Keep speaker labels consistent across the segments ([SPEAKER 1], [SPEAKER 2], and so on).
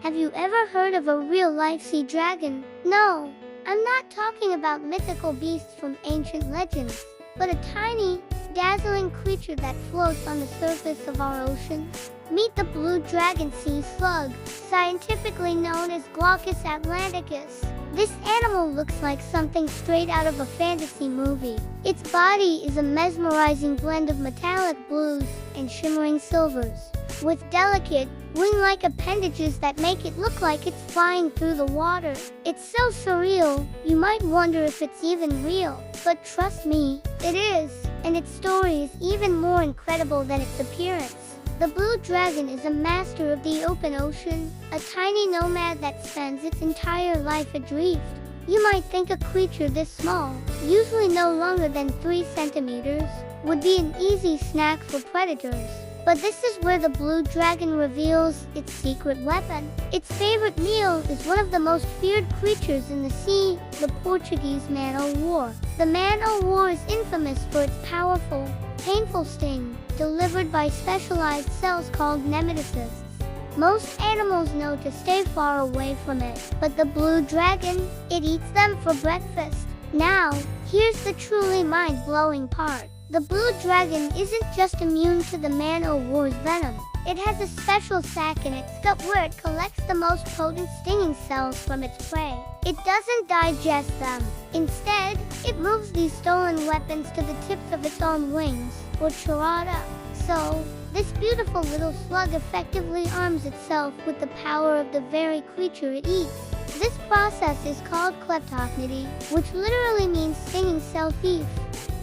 [SPEAKER 1] Have you ever heard of a real-life sea dragon? No, I'm not talking about mythical beasts from ancient legends, but a tiny, dazzling creature that floats on the surface of our ocean. Meet the Blue Dragon Sea Slug, scientifically known as Glaucus Atlanticus. This animal looks like something straight out of a fantasy movie. Its body is a mesmerizing blend of metallic blues and shimmering silvers, with delicate, wing-like appendages that make it look like it's flying through the water. It's so surreal, you might wonder if it's even real. But trust me, it is, and its story is even more incredible than its appearance. The blue dragon is a master of the open ocean, a tiny nomad that spends its entire life adrift. You might think a creature this small, usually no longer than 3 centimeters, would be an easy snack for predators. But this is where the blue dragon reveals its secret weapon. Its favorite meal is one of the most feared creatures in the sea, the Portuguese man-o'-war. The man-o'-war is infamous for its powerful, painful sting, delivered by specialized cells called nematocysts. Most animals know to stay far away from it, but the blue dragon, it eats them for breakfast. Now, here's the truly mind-blowing part. The blue dragon isn't just immune to the man-o'-war's venom. It has a special sac in its gut where it collects the most potent stinging cells from its prey. It doesn't digest them. Instead, it moves these stolen weapons to the tips of its own wings, or charada. So, this beautiful little slug effectively arms itself with the power of the very creature it eats. This process is called kleptocnity, which literally means stinging cell thief.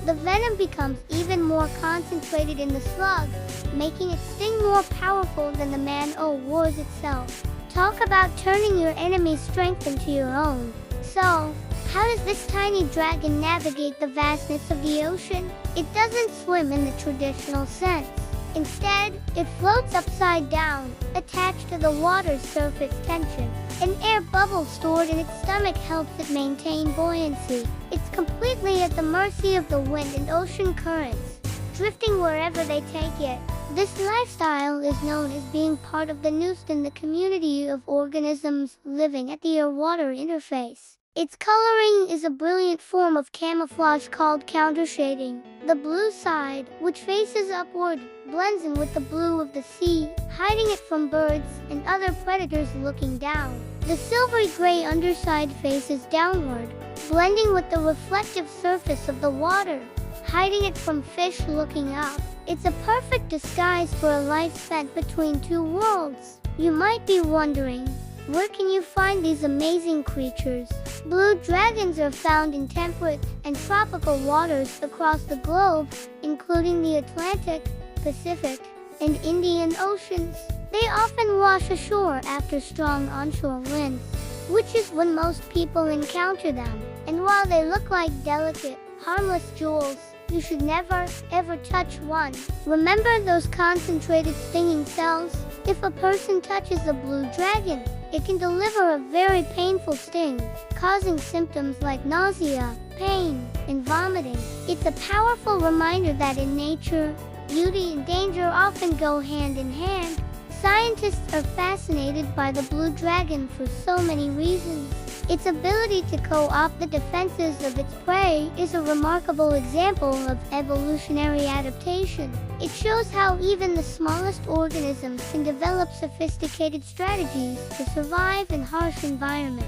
[SPEAKER 1] The venom becomes even more concentrated in the slug, making its sting more powerful than the man-o'-war's itself. Talk about turning your enemy's strength into your own. So, how does this tiny dragon navigate the vastness of the ocean? It doesn't swim in the traditional sense. Instead, it floats upside down, attached to the water's surface tension. An air bubble stored in its stomach helps it maintain buoyancy. It's completely at the mercy of the wind and ocean currents, drifting wherever they take it. This lifestyle is known as being part of the Neuston, the community of organisms living at the air-water interface. Its coloring is a brilliant form of camouflage called countershading. The blue side, which faces upward, blends in with the blue of the sea, hiding it from birds and other predators looking down. The silvery gray underside faces downward, blending with the reflective surface of the water, hiding it from fish looking up. It's a perfect disguise for a life spent between 2 worlds. You might be wondering, where can you find these amazing creatures? Blue dragons are found in temperate and tropical waters across the globe, including the Atlantic, Pacific, and Indian Oceans. They often wash ashore after strong onshore winds, which is when most people encounter them. And while they look like delicate, harmless jewels, you should never, ever touch one. Remember those concentrated stinging cells? If a person touches a blue dragon, it can deliver a very painful sting, causing symptoms like nausea, pain, and vomiting. It's a powerful reminder that in nature, beauty and danger often go hand in hand. Scientists are fascinated by the blue dragon for so many reasons. Its ability to co-opt the defenses of its prey is a remarkable example of evolutionary adaptation. It shows how even the smallest organisms can develop sophisticated strategies to survive in harsh environments.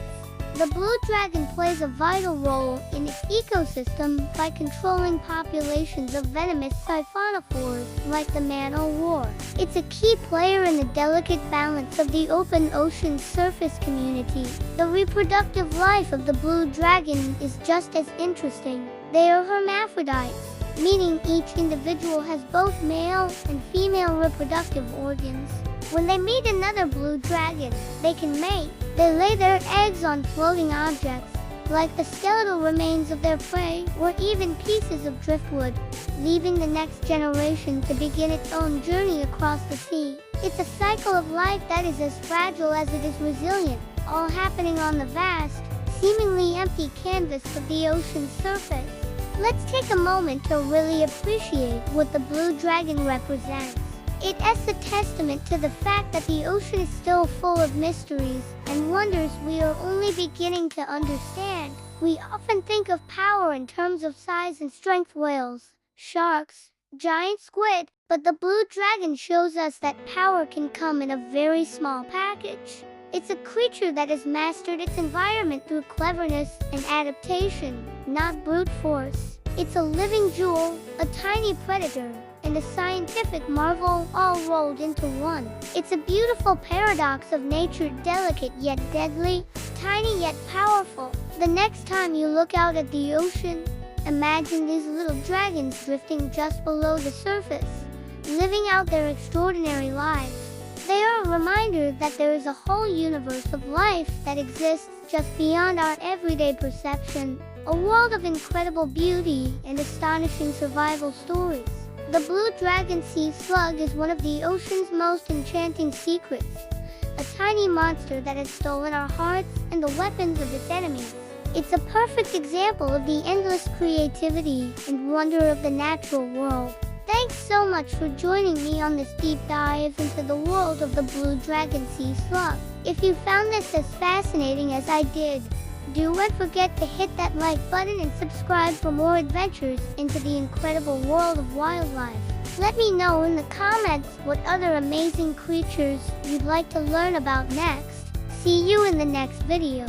[SPEAKER 1] The blue dragon plays a vital role in its ecosystem by controlling populations of venomous siphonophores like the man-o'-war. It's a key player in the delicate balance of the open ocean surface community. The reproductive life of the blue dragon is just as interesting. They are hermaphrodites, meaning each individual has both male and female reproductive organs. When they meet another blue dragon, they can mate. They lay their eggs on floating objects, like the skeletal remains of their prey or even pieces of driftwood, leaving the next generation to begin its own journey across the sea. It's a cycle of life that is as fragile as it is resilient, all happening on the vast, seemingly empty canvas of the ocean's surface. Let's take a moment to really appreciate what the blue dragon represents. It's a testament to the fact that the ocean is still full of mysteries and wonders we are only beginning to understand. We often think of power in terms of size and strength: whales, sharks, giant squid, but the blue dragon shows us that power can come in a very small package. It's a creature that has mastered its environment through cleverness and adaptation, not brute force. It's a living jewel, a tiny predator, and a scientific marvel all rolled into one. It's a beautiful paradox of nature, delicate yet deadly, tiny yet powerful. The next time you look out at the ocean, imagine these little dragons drifting just below the surface, living out their extraordinary lives. They are a reminder that there is a whole universe of life that exists just beyond our everyday perception, a world of incredible beauty and astonishing survival stories. The Blue Dragon Sea Slug is one of the ocean's most enchanting secrets, a tiny monster that has stolen our hearts and the weapons of its enemies. It's a perfect example of the endless creativity and wonder of the natural world. Thanks so much for joining me on this deep dive into the world of the Blue Dragon Sea Slug. If you found this as fascinating as I did, don't forget to hit that like button and subscribe for more adventures into the incredible world of wildlife. Let me know in the comments what other amazing creatures you'd like to learn about next. See you in the next video.